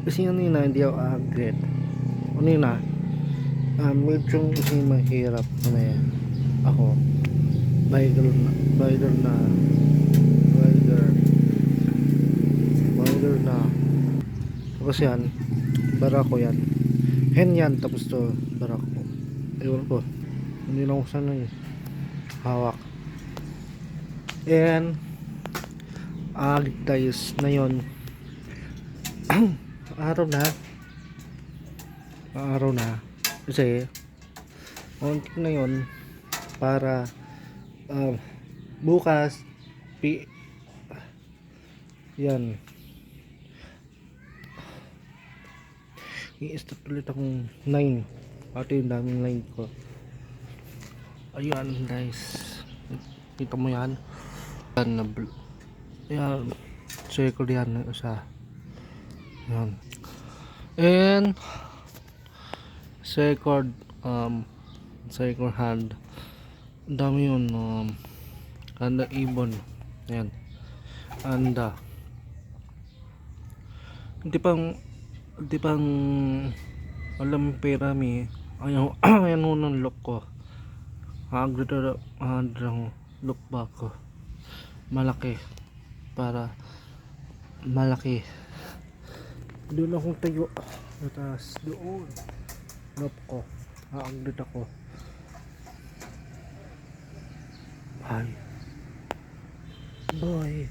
Kasi ano yun na, hindi ako agad. Ano yun na, medyo kasi mahirap na ako. Bider na, bider, bider na. Tapos yan, barako yan. Hen yan, tapos to, barako. Ewan ko, hindi lang ko sana yun. Hawak. And, agtayos na yun. Araw na kasi konti na yon para bukas yan i-start ulit akong 9 pati yung daming line ko. Ayan guys, kita mo yan yan circle yan isa yan. And second second hand, ang dami yun, anda ibon yan, anda hindi pang alam pera mi ayaw. Ayan mo ng look ko, hagrid ang look back ko malaki, para malaki doon akong tayo sa taas doon. Look ko, hagrid ako. Bye bye.